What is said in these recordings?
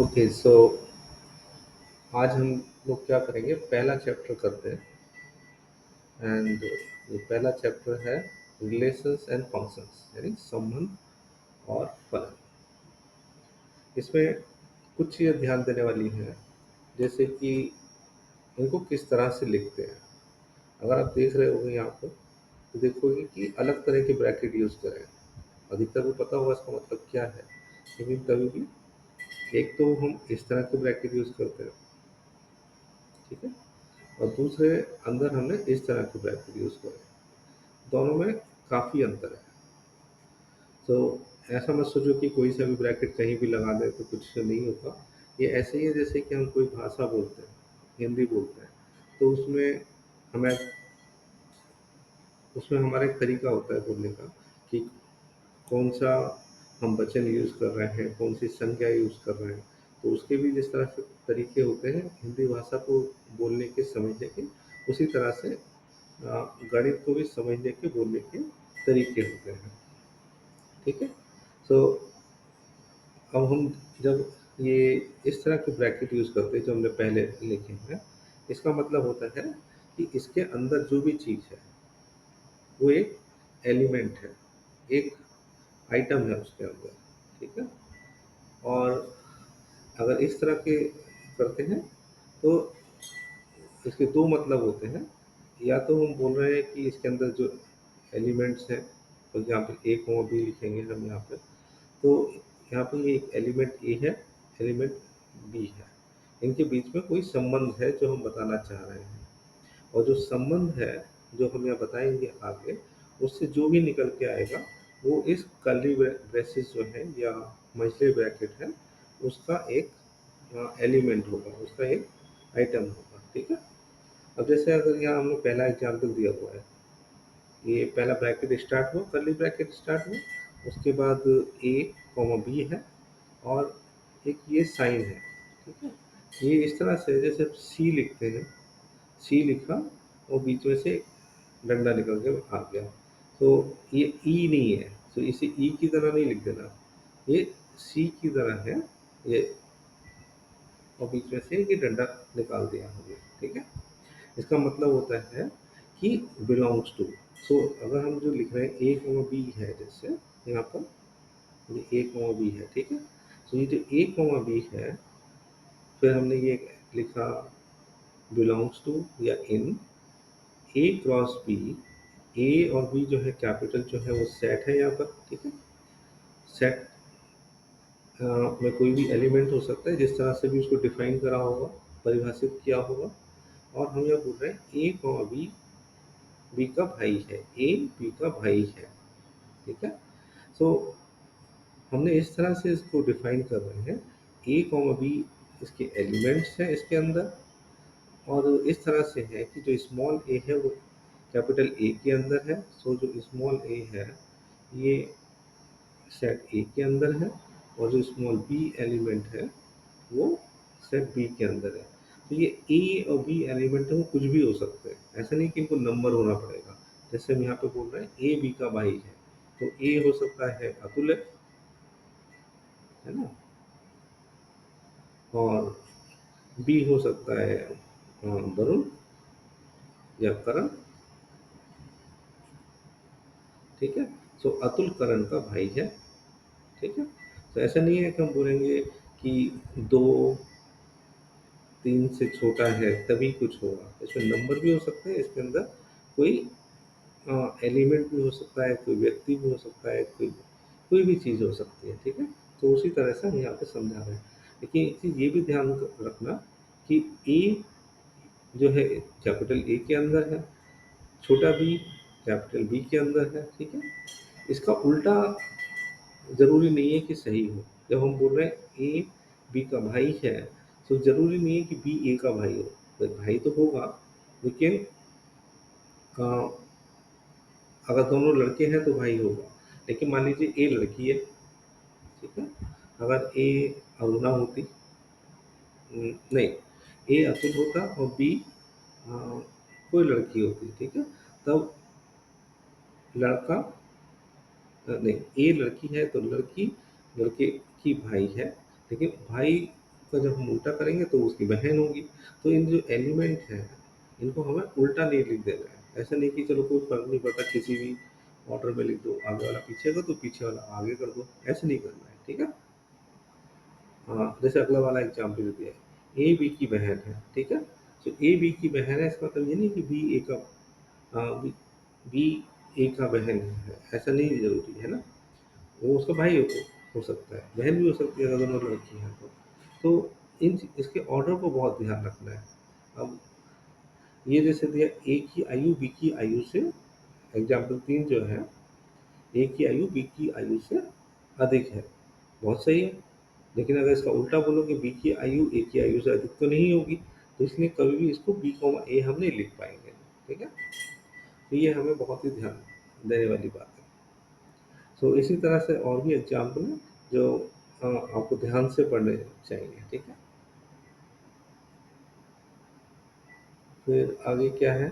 Okay so आज हम लोग क्या करेंगे, पहला चैप्टर करते हैं। एंड ये पहला चैप्टर है रिलेशंस एंड फंक्शंस, यानी संबंध और फलन। इसमें कुछ चीज़ें ध्यान देने वाली हैं, जैसे कि इनको किस तरह से लिखते हैं। अगर आप देख रहे होंगे यहाँ पर तो देखोगे कि अलग तरह के ब्रैकेट यूज़ करें। अधिकतर को पता होगा इसका मतलब क्या है, लेकिन कभी भी एक तो हम इस तरह के ब्रैकेट यूज़ करते हैं, ठीक है, और दूसरे अंदर हमने इस तरह के ब्रैकेट यूज़ करे। दोनों में काफ़ी अंतर है। तो ऐसा मत सोचो कि कोई सा भी ब्रैकेट कहीं भी लगा दें तो कुछ नहीं होगा। ये ऐसे ही है जैसे कि हम कोई भाषा बोलते हैं, हिंदी बोलते हैं, तो हमें उसमें हमारा एक तरीका होता है बोलने का कि कौन सा हम वचन यूज़ कर रहे हैं, कौन सी संज्ञा यूज़ कर रहे हैं। तो उसके भी जिस तरह से तरीके होते हैं हिंदी भाषा को बोलने के, समझने के, उसी तरह से गणित को भी समझने के, बोलने के तरीके होते हैं। ठीक है। सो अब हम जब ये इस तरह के ब्रैकेट यूज़ करते हैं जो हमने पहले लिखे हैं, इसका मतलब होता है कि इसके अंदर जो भी चीज़ है वो एक एलिमेंट है, एक आइटम है उसके अंदर। ठीक है। और अगर इस तरह के करते हैं तो इसके दो मतलब होते हैं। या तो हम बोल रहे हैं कि इसके अंदर जो एलिमेंट्स हैं, फॉर एग्जाम्पल ए को बी लिखेंगे हम यहाँ पे, तो यहाँ पे ये एक एलिमेंट ए है, एलिमेंट बी है। इनके बीच में कोई संबंध है जो हम बताना चाह रहे हैं। और जो संबंध है जो हम यहाँ बताएंगे आगे, उससे जो भी निकल के आएगा वो इस कर्ली ब्रेसेस जो है या मझले ब्रैकेट है उसका एक एलिमेंट होगा, उसका एक आइटम होगा। ठीक है। अब जैसे अगर यहाँ हमने पहला एग्जाम्पल दिया हुआ है, ये पहला ब्रैकेट स्टार्ट हुआ, कर्ली ब्रैकेट स्टार्ट हुआ, उसके बाद ए कॉमा बी है और एक ये साइन है। ठीक है। ये इस तरह से जैसे सी लिखते हैं, सी लिखा और बीच में से डंडा निकल के आ गया, तो ये ई नहीं है, तो इसे ई की तरह नहीं लिख देना, ये सी की तरह है ये, और बीच में से ये डंडा निकाल दिया हमने। ठीक है। इसका मतलब होता है कि बिलोंग्स टू। सो अगर हम जो लिख रहे हैं ए कॉमा बी है, जैसे यहाँ पर ये ए कॉमा बी है। ठीक है। तो ये जो ए कॉमा बी है, फिर हमने ये लिखा बिलोंग्स टू या इन ए क्रॉस बी। ए और बी जो है कैपिटल जो है वो सेट है यहाँ पर। ठीक है। सेट में कोई भी एलिमेंट हो सकता है, जिस तरह से भी उसको डिफाइन करा होगा, परिभाषित किया होगा। और हम यह बोल रहे हैं ए कॉमा बी बी का भाई है, ए बी का भाई है। ठीक है। सो हमने इस तरह से इसको डिफाइन कर रहे हैं, ए कॉमा बी इसके एलिमेंट्स हैं इसके अंदर, और इस तरह से है कि जो स्मॉल ए है वो कैपिटल ए के अंदर है। सो जो स्मॉल ए है ये सेट ए के अंदर है, और जो स्मॉल बी एलिमेंट है वो सेट बी के अंदर है। तो ये ए और बी एलिमेंट है वो कुछ भी हो सकते हैं, ऐसा नहीं कि इनको नंबर होना पड़ेगा। जैसे हम यहाँ पे बोल रहे हैं ए बी का भाई है, तो ए हो सकता है अतुल, है ना, और बी हो सकता है वरुण या करण। ठीक है। सो अतुल करण का भाई है। ठीक है। तो ऐसा नहीं है कि हम बोलेंगे कि दो तीन से छोटा है तभी कुछ होगा, इसमें नंबर भी हो सकते हैं, इसके अंदर कोई एलिमेंट भी हो सकता है, कोई व्यक्ति भी हो सकता है, कोई कोई भी चीज़ हो सकती है। ठीक है। तो उसी तरह से हम यहाँ पे समझा रहे हैं। लेकिन एक चीज़ ये भी ध्यान रखना कि ए जो है कैपिटल ए के अंदर है, छोटा बी कैपिटल बी के अंदर है। ठीक है। इसका उल्टा ज़रूरी नहीं है कि सही हो। जब हम बोल रहे हैं ए बी का भाई है, तो ज़रूरी नहीं है कि बी ए का भाई हो। तो भाई तो होगा, लेकिन अ, अगर दोनों लड़के हैं तो भाई होगा। लेकिन मान लीजिए ए लड़की है, ठीक है, अगर ए अरुणा होती, नहीं, ए अतुल होता और बी कोई लड़की होती, ठीक है, तब लड़का नहीं, ए लड़की है तो लड़की लड़के की भाई है, लेकिन भाई का जब हम उल्टा करेंगे तो उसकी बहन होगी। तो इन जो एलिमेंट हैं, इनको हमें उल्टा नहीं लिख देना है। ऐसा नहीं कि चलो कोई फ़र्क नहीं पड़ता, किसी भी ऑर्डर में लिख दो, आगे वाला पीछे कर दो, पीछे वाला आगे कर दो, ऐसे नहीं करना है, ठीक है? हाँ, जैसे अगला वाला एग्ज़ाम्पल दिया है, ए बी की बहन है, ठीक है? तो ए बी की बहन है, इसका मतलब ये नहीं कि बी ए का बी बी ए का बहन है, ऐसा नहीं ज़रूरी है ना? वो उसका भाई हो सकता है, बहन भी हो सकती है अगर दोनों लड़की हैं तो। तो इसके ऑर्डर को बहुत ध्यान रखना है। अब ये जैसे दिया, ए की आयु बी की आयु से, एग्ज़ाम्पल 3 जो है, ए की आयु बी की आयु से अधिक है, बहुत सही है। लेकिन अगर इसका उल्टा बोलो कि बी की आयु ए की आयु से अधिक तो नहीं होगी, तो इसलिए कभी भी इसको बी कॉमा ए हम नहीं लिख पाएँगे, ठीक है? तो ये हमें बहुत ही ध्यान देने वाली बात है। तो इसी तरह से और भी एग्ज़ाम्पल हैं जो आपको ध्यान से पढ़ने चाहिए, ठीक है? फिर आगे क्या है,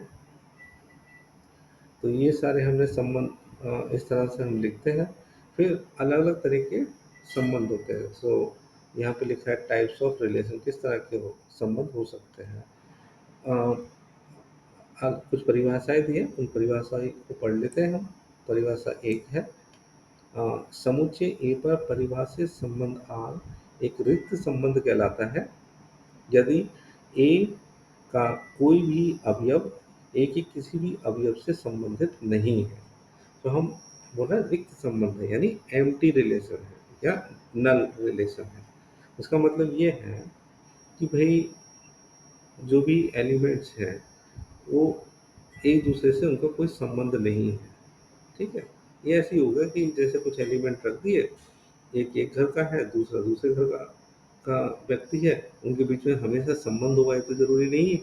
तो ये सारे हमने संबंध इस तरह से हम लिखते हैं। फिर अलग-अलग तरह के संबंध होते हैं। सो यहाँ पे लिखा है टाइप्स ऑफ रिलेशन, किस तरह के संबंध हो सकते हैं। अ, कुछ परिभाषाएँ दी हैं, उन परिभाषाएँ को पढ़ लेते हैं हम। परिभाषा 1 है, समुच्चय ए पर परिभाषित संबंध R एक रिक्त संबंध कहलाता है यदि ए का कोई भी अवयव ए के किसी भी अवयव से संबंधित नहीं है। तो हम बोल रहे हैं रिक्त संबंध है, यानी एम्प्टी रिलेशन है या नल रिलेशन है। उसका मतलब ये है कि भई जो भी एलिमेंट्स हैं, वो एक दूसरे से उनका कोई संबंध नहीं है, ठीक है? ये ऐसे ही होगा कि जैसे कुछ एलिमेंट रख दिए, एक एक घर का है, दूसरा दूसरे घर का व्यक्ति है, उनके बीच में हमेशा संबंध होगा ये तो ज़रूरी नहीं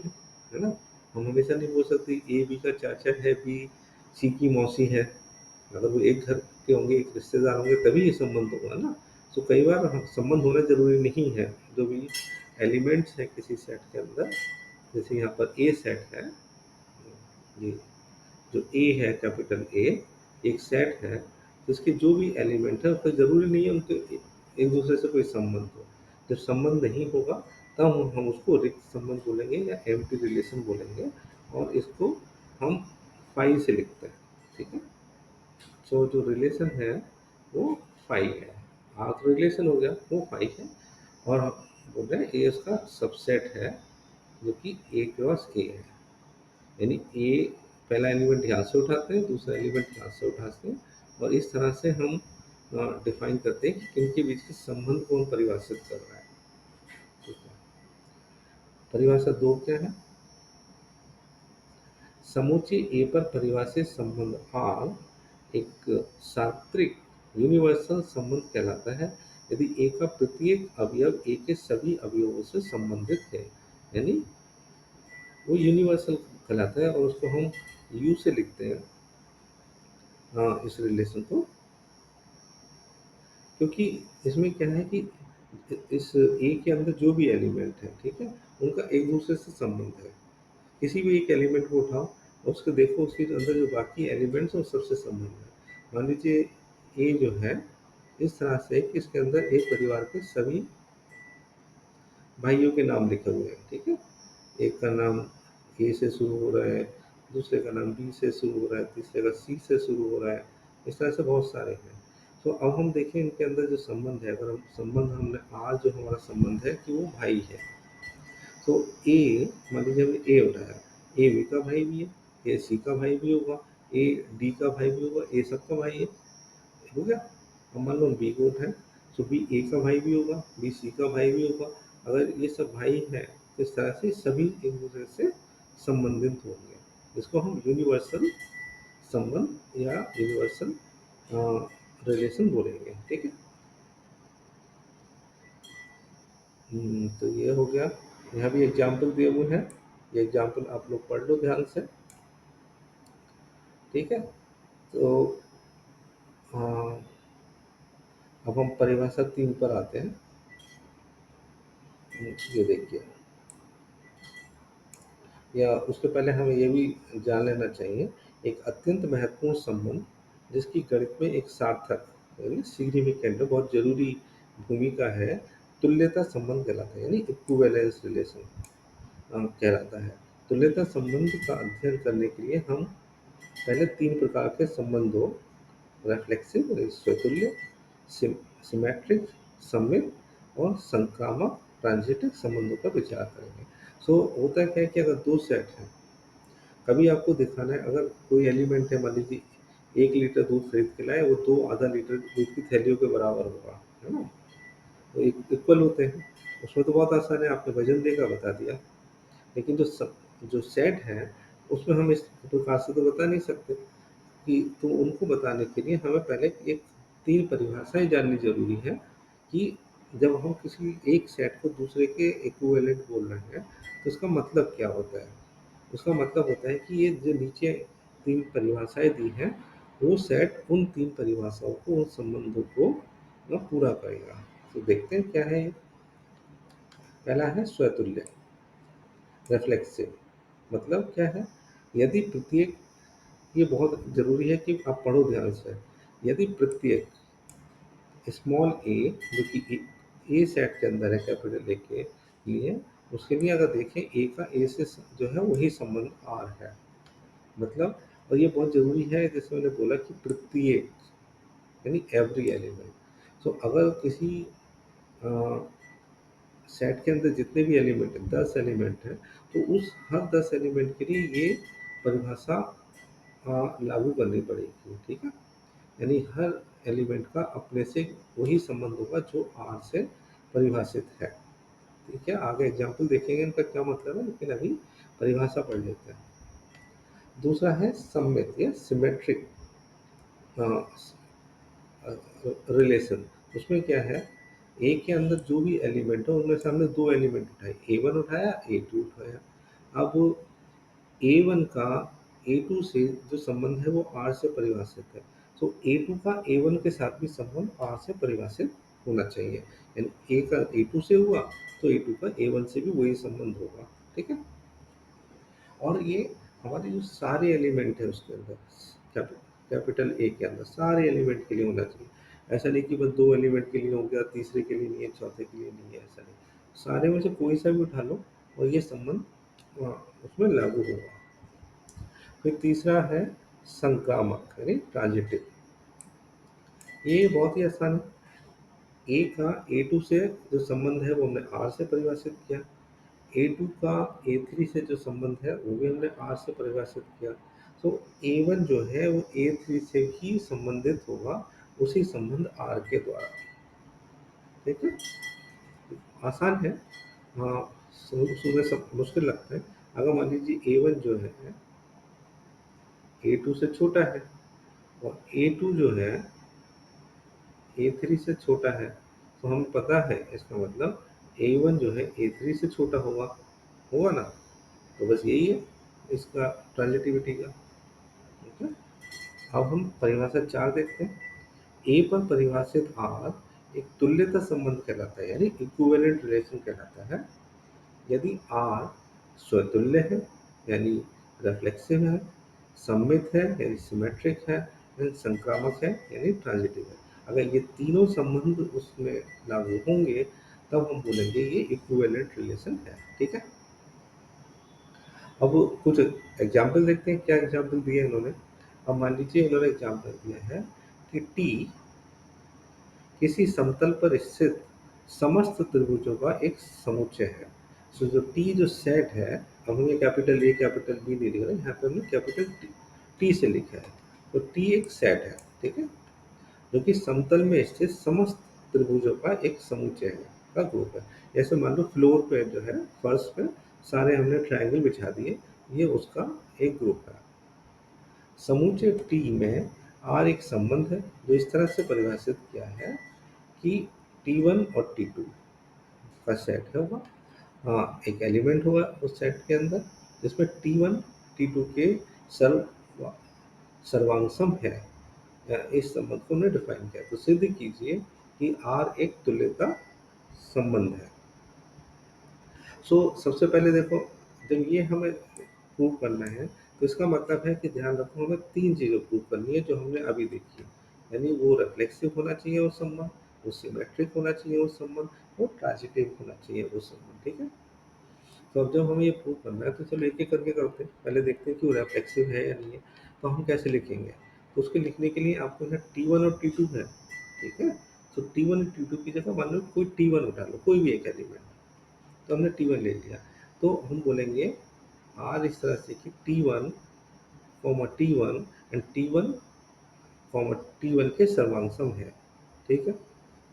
है ना? हम हमेशा नहीं बोल सकते ए बी का चाचा है, बी सी की मौसी है। अगर वो एक घर के होंगे, एक रिश्तेदार होंगे तभी ये संबंध होगा ना। तो कई बार संबंध होना ज़रूरी नहीं है। जो भी एलिमेंट्स हैं किसी सेट के अंदर, जैसे यहाँ पर ए सेट है, ये जो ए है कैपिटल ए, एक सेट है, तो इसके जो भी एलिमेंट है उसका ज़रूरी नहीं है उनके एक दूसरे से कोई संबंध हो। जब संबंध नहीं होगा तब हम उसको रिक्त संबंध बोलेंगे या एम्प्टी रिलेशन बोलेंगे, और इसको हम फाई से लिखते हैं, ठीक है? सो जो रिलेशन है वो फाई है। हाँ, तो रिलेशन हो गया वो फाई है, और हम बोल रहे हैं ए उसका सबसेट है जो कि ए क्रॉस ए है। यानी ए पहला एलिमेंट यहाँ से उठाते हैं, दूसरा एलिमेंट यहाँ से उठाते हैं, और इस तरह से हम डिफाइन करते हैं कि किनके बीच के संबंध को हम परिभाषित कर रहे हैं, ठीक है? परिभाषा 2 क्या है, समुच्चय ए पर परिभाषित संबंध R एक सार्वत्रिक यूनिवर्सल संबंध कहलाता है यदि ए का प्रत्येक अवयव ए के सभी अवयवों से संबंधित है। यानी वो यूनिवर्सल कहलाता है, और उसको हम यू से लिखते हैं, इस रिलेशन को, क्योंकि इसमें क्या है कि इस ए के अंदर जो भी एलिमेंट है, ठीक है, उनका एक दूसरे से संबंध है। किसी भी एक एलिमेंट को उठाओ और उसको देखो, उसके अंदर जो बाकी एलिमेंट्स हैं उन सबसे संबंध है। मान लीजिए ए जो है इस तरह से कि इसके अंदर एक परिवार के सभी भाइयों के नाम लिखे हुए हैं, ठीक है? एक का नाम ए से शुरू हो रहा है, दूसरे का नाम बी से शुरू हो रहा है, तीसरे का सी से शुरू हो रहा है, इस तरह से बहुत सारे हैं। तो अब हम देखें इनके अंदर जो संबंध है, अगर हम संबंध हमने आज जो हमारा संबंध है कि वो भाई है। तो ए, मान लीजिए हमने ए उठाया, ए बी का भाई भी है, ए सी का भाई भी होगा, ए डी का भाई भी होगा, ए सबका भाई है, हो गया? अब मान लो हम बी को उठाएँ, तो बी ए का भाई भी होगा, बी सी का भाई भी होगा। अगर ये सब भाई हैं, तो इस तरह से सभी एक-दूसरे से संबंधित होंगे। इसको हम यूनिवर्सल संबंध या यूनिवर्सल रिलेशन बोलेंगे, ठीक है? तो ये हो गया। यहाँ भी एग्ज़ाम्पल दिए हुए हैं, ये एग्ज़ाम्पल आप लोग पढ़ लो ध्यान से, ठीक है? तो अ, अब हम परिभाषा 3 पर आते हैं। ये देखिए, या उसके पहले हमें ये भी जान लेना चाहिए, एक अत्यंत महत्वपूर्ण संबंध जिसकी गणित में एक सार्थक यानी सिग्निफिकेंट बहुत ज़रूरी भूमिका है, तुल्यता संबंध कहलाता है, यानी इक्विवेलेंस रिलेशन कहलाता है। तुल्यता संबंध का अध्ययन करने के लिए हम पहले 3 प्रकार के संबंधों, रिफ्लेक्सिव स्वतुल्य, सिमेट्रिक सममित और संक्रामक ट्रांजिटिव संबंधों का विचार करेंगे। होता क्या है कि अगर 2 सेट हैं, कभी आपको दिखाना है, अगर कोई एलिमेंट है, मान लीजिए 1 लीटर दूध खरीद के लाए, वो 2 आधा लीटर दूध की थैलियों के बराबर होगा, है ना? तो इक्वल होते हैं। उसमें तो बहुत आसान है, आपने वजन देकर बता दिया। लेकिन जो सेट है, उसमें हम इस प्रकार से तो बता नहीं सकते कि, तो उनको बताने के लिए हमें पहले एक 3 परिभाषाएं जाननी जरूरी है कि जब हम किसी एक सेट को दूसरे के इक्विवेलेंट बोल रहे हैं, तो उसका मतलब क्या होता है। उसका मतलब होता है कि ये जो नीचे 3 परिभाषाएं दी हैं, वो सेट उन 3 परिभाषाओं को, उन संबंधों को पूरा करेगा। तो देखते हैं क्या है ये। पहला है स्वतुल्य, रिफ्लेक्सिव। मतलब क्या है, यदि प्रत्येक, ये बहुत ज़रूरी है कि आप पढ़ो ध्यान से। यदि प्रत्येक स्मॉल ए, जो कि ए सेट के अंदर है, कैपिटल ए के लिए, उसके लिए अगर देखें ए का ए से जो है वही संबंध आर है। मतलब, और ये बहुत ज़रूरी है, जैसे मैंने बोला कि प्रत्येक, यानी एवरी एलिमेंट। अगर किसी सेट के अंदर जितने भी एलिमेंट हैं, 10 एलिमेंट हैं, तो उस हर 10 एलिमेंट के लिए ये परिभाषा लागू करनी पड़ेगी, ठीक है। यानी हर एलिमेंट का अपने से वही संबंध होगा जो आर से परिभाषित है, ठीक है। आगे एग्जाम्पल देखेंगे इनका क्या मतलब है, लेकिन अभी परिभाषा पढ़ लेते हैं। दूसरा है सममित या सिमेट्रिक रिलेशन। उसमें क्या है, ए के अंदर जो भी एलिमेंट है, उनमें से हमने 2 एलिमेंट उठाए, A1 उठाया, A2 उठाया। अब A1 का A2 से जो संबंध है वो R से परिभाषित है। A2 का A1 के साथ भी संबंध R से परिभाषित होना चाहिए। यानी A का A2 से हुआ, तो A2 का A1 से भी वही संबंध होगा, ठीक है। और ये हमारे जो सारे एलिमेंट है उसके अंदर, कैपिटल ए के अंदर सारे एलिमेंट के लिए होना चाहिए। ऐसा नहीं कि बस 2 एलिमेंट के लिए हो गया, तीसरे के लिए नहीं है, चौथे के लिए नहीं है, ऐसा नहीं। सारे में से कोई सा भी उठा लो और ये संबंध उसमें लागू होगा। फिर तीसरा है संक्रामक, यानी ट्रांजिटिव। ये बहुत ही आसान है। ए का A2 से जो संबंध है वो हमने R से परिभाषित किया। A2 का A3 से जो संबंध है वो भी हमने R से परिभाषित किया। A1 जो है वो A3 से ही संबंधित होगा, उसी संबंध R के द्वारा, ठीक है। आसान है, हाँ। शुरू में सब मुश्किल लगता है। अगर मान लीजिए A1 जो है A2 से छोटा है, और A2 जो है A3 से छोटा है, तो हमें पता है, इसका मतलब A1 जो है A3 से छोटा होगा, होगा ना। तो बस यही है इसका ट्रांजिटिविटी का, ठीक है। अब हम परिभाषा 4 देखते हैं। ए पर परिभाषित आर एक तुल्यता संबंध कहलाता है, यानी इक्विवेलेंट रिलेशन कहलाता है। यदि आर स्वतुल्य है, यानी रिफ्लेक्सिव है, सममित है, यानी सिमेट्रिक है, यानी संक्रामक है, यानी ट्रांजिटिव है। अगर ये तीनों संबंध उसमें लागू होंगे, तब हम बोलेंगे ये इक्विवेलेंट रिलेशन है, ठीक है। अब कुछ एग्जाम्पल देखते हैं, क्या एग्जाम्पल दिए इन्होंने। अब मान लीजिए इन्होंने एग्जाम्पल दिया है कि टी किसी समतल पर स्थित समस्त त्रिभुजों का एक समुच्चय है। जो टी जो सेट है, अब हमने कैपिटल ए कैपिटल बी नहीं लिख रहे, यहाँ पे हमने कैपिटल टी से लिखा है। तो टी एक सेट है, ठीक है, जो कि समतल में स्थित समस्त त्रिभुजों का एक समुच्चय है, का ग्रुप है। जैसे मान लो फ्लोर पे जो है, फर्श पे सारे हमने ट्रायंगल बिछा दिए, ये उसका एक ग्रुप है। समूचे टी में आर एक संबंध है, जो इस तरह से परिभाषित किया है कि T1 और T2 का सेट है होगा। हाँ, एक एलिमेंट होगा उस सेट के अंदर जिसमें T1 T2 के सर्व सर्वांगसम है। इस संबंध को हमने डिफाइन किया, तो सिद्ध कीजिए कि R एक तुल्यता संबंध है। सबसे पहले देखो, जब ये हमें प्रूव करना है, तो इसका मतलब है कि ध्यान रखो, हमें 3 चीज़ें प्रूव करनी है जो हमने अभी देखी। यानी वो रिफ्लेक्सिव होना चाहिए वो संबंध, वो सिमेट्रिक होना चाहिए वो संबंध, वो ट्रांजिटिव होना चाहिए वो संबंध, ठीक है। तो अब जब हमें ये प्रूव करना है तो चलो एक एक करके करते हैं, पहले देखते हैं कि वो रिफ्लेक्सिव है या नहीं है। तो हम कैसे लिखेंगे, तो उसके लिखने के लिए आपको यहाँ T1 और T2 है, ठीक है। तो T1 और T2 की जगह मान लो कोई T1 उठा लो, कोई भी एक एलिमेंट, तो हमने T1 ले लिया। तो हम बोलेंगे आर इस तरह से कि T1 T1 and T1 T1 के सर्वांगसम है, ठीक है।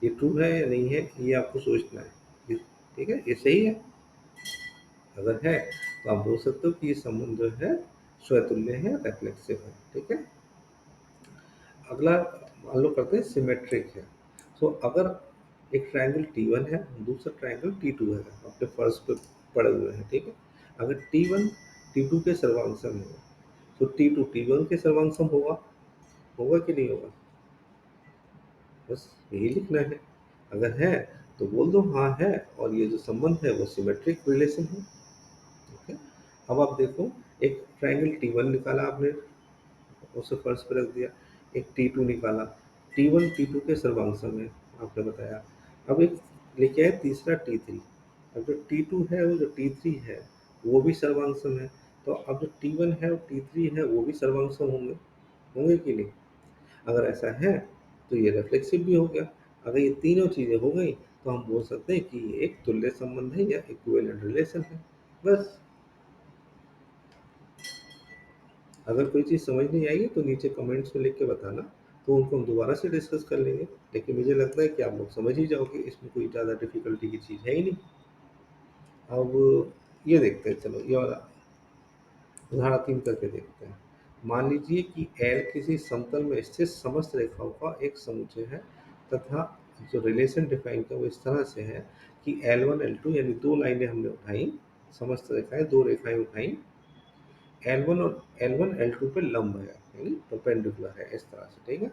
ये ट्रू है या नहीं है ये आपको सोचना है, ठीक है, ये सही है। अगर है तो आप बोल सकते हो कि ये संबंध जो है स्वतुल्य है, रिफ्लेक्सिव है, ठीक है। अगला मान लो करते हैं सिमेट्रिक है। तो अगर एक ट्रायंगल T1 है, दूसरा ट्रायंगल T2 है, अपने फर्श पे पड़े हुए हैं, ठीक है। अगर T1 T2 के सर्वांगसम है तो T2 T1 के सर्वांगसम होगा, होगा कि नहीं होगा, बस यही लिखना है। अगर है तो बोल दो हाँ है, और ये जो संबंध है वो सिमेट्रिक रिलेशन है, ठीक है। अब आप देखो, एक ट्रायंगल T1 निकाला आपने, उसे फर्श पे रख दिया, एक T2 निकाला, T1 T2 के सर्वांगसम है आपने बताया। अब एक लेके आए तीसरा T3, अब जो T2 है वो जो T3 है वो भी सर्वांगसम है। तो अब जो T1 है और T3 है वो भी सर्वांगसम होंगे, होंगे कि नहीं। अगर ऐसा है तो ये रिफ्लेक्सिव भी हो गया। अगर ये तीनों चीज़ें हो गई तो हम बोल सकते हैं कि ये एक तुल्य संबंध है या इक्विवेलेंट रिलेशन है, बस। अगर कोई चीज़ समझ नहीं आई तो नीचे कमेंट्स में लिख के बताना, तो उनको हम दोबारा से डिस्कस कर लेंगे। लेकिन मुझे लगता है कि आप लोग समझ ही जाओगे, इसमें कोई ज़्यादा डिफ़िकल्टी की चीज़ है ही नहीं। अब ये देखते हैं, चलो ये वाला उदाहरण 3 करके देखते हैं। मान लीजिए कि L किसी समतल में स्थित समस्त रेखाओं का एक समुच्चय है, तथा जो रिलेशन डिफाइन किया वो इस तरह से है कि L1 L2 यानी 2 लाइनें हमने उठाई, समस्त रेखाएँ 2 रेखाएँ उठाई, L1 और L1 L2 पे लंब है, यानी परपेंडिकुलर है, इस तरह से, ठीक है।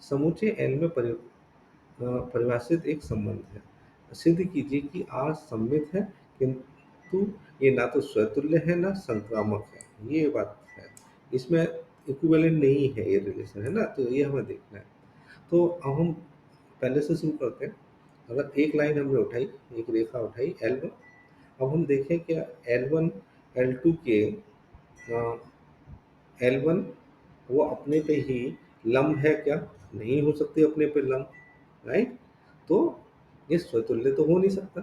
समुच्चय L में परिभाषित एक संबंध है। सिद्ध कीजिए कि R सममित है, किंतु ये ना तो स्वतुल्य है ना संक्रामक है, ये बात है। इसमें इक्विवेलेंट नहीं है ये रिलेशन, है ना, तो ये हमें देखना है। तो अब हम पहले से शुरू करते हैं। अगर एक लाइन हमने उठाई, एक रेखा उठाई L1, अब हम देखें क्या L1 L2 के L1 वो अपने पे ही लंब है क्या, नहीं हो सकती अपने पे लंब, राइट। तो ये स्वतुल्य तो हो नहीं सकता,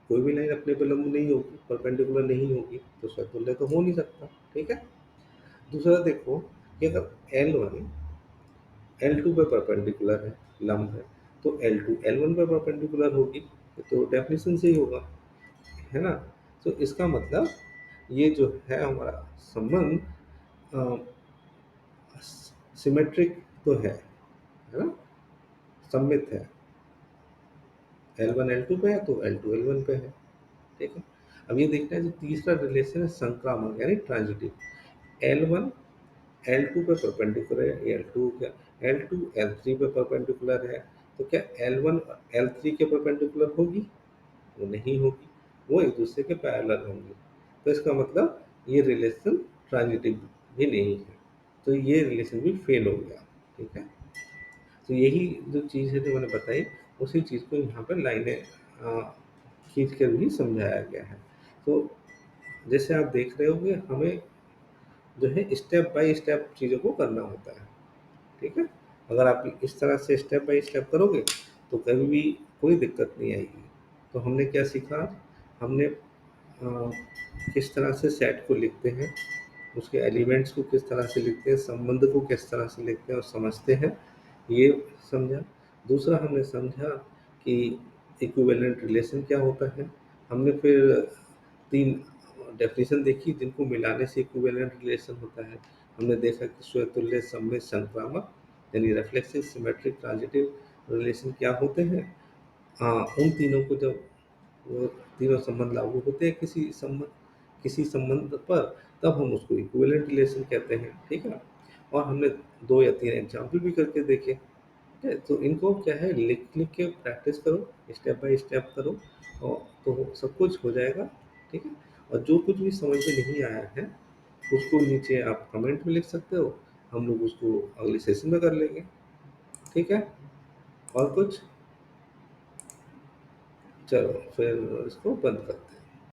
कोई भी लाइन अपने पे लंब नहीं होगी, परपेंडिकुलर नहीं होगी, तो स्वतुल्य तो हो नहीं सकता, ठीक है। दूसरा देखो कि अगर L1 L2 पे परपेंडिकुलर है, लंब है, तो L2 L1 पे परपेंडिकुलर होगी, तो डेफिनेशन से ही होगा, है ना। तो इसका मतलब ये जो है हमारा संबंध सिमेट्रिक तो है ना, सममित है। L1 L2 पे है तो L2 L1 पे है, ठीक है। अब ये देखना है जो तीसरा रिलेशन है संक्रामक यानी ट्रांजिटिव। L1 L2 पे परपेंडिकुलर है, L2 क्या L2 L3 पे परपेंडिकुलर है, तो क्या L1 L3 के परपेंडिकुलर होगी, वो नहीं होगी, वो एक दूसरे के पैरेलल होंगे। तो इसका मतलब ये रिलेशन ट्रांजिटिव भी नहीं है, तो ये रिलेशन भी फेल हो गया, ठीक है। तो यही जो चीज़ है जो मैंने बताई, उसी चीज़ को यहाँ पर लाइनें खींच कर भी समझाया गया है। तो जैसे आप देख रहे होंगे हमें जो है स्टेप बाय स्टेप चीज़ों को करना होता है, ठीक है। अगर आप इस तरह से स्टेप बाय स्टेप करोगे तो कभी भी कोई दिक्कत नहीं आएगी। तो हमने क्या सीखा, हमने किस तरह से सेट को लिखते हैं, उसके एलिमेंट्स को किस तरह से लिखते हैं, संबंध को किस तरह से लिखते हैं और समझते हैं, ये समझा। दूसरा हमने समझा कि इक्विवेलेंट रिलेशन क्या होता है। हमने फिर 3 डेफिनेशन देखी जिनको मिलाने से इक्विवेलेंट रिलेशन होता है। हमने देखा कि स्वतुल्य, सममित, संक्रामक यानी रिफ्लेक्सिव, सिमेट्रिक, ट्रांजिटिव रिलेशन क्या होते हैं। उन तीनों को जब वो तीनों संबंध लागू होते हैं किसी संबंध पर, तब हम उसको इक्विवेलेंट रिलेशन कहते हैं, ठीक है। और हमने 2 या 3 एग्जाम्पल भी करके देखे, ठीक है। तो इनको क्या है, लिख लिख के प्रैक्टिस करो, स्टेप बाय स्टेप करो, और तो सब कुछ हो जाएगा, ठीक है। और जो कुछ भी समझ में नहीं आया है उसको नीचे आप कमेंट में लिख सकते हो, हम लोग उसको अगले सेशन में कर लेंगे, ठीक है। और कुछ? चलो फिर इसको बंद करते हैं।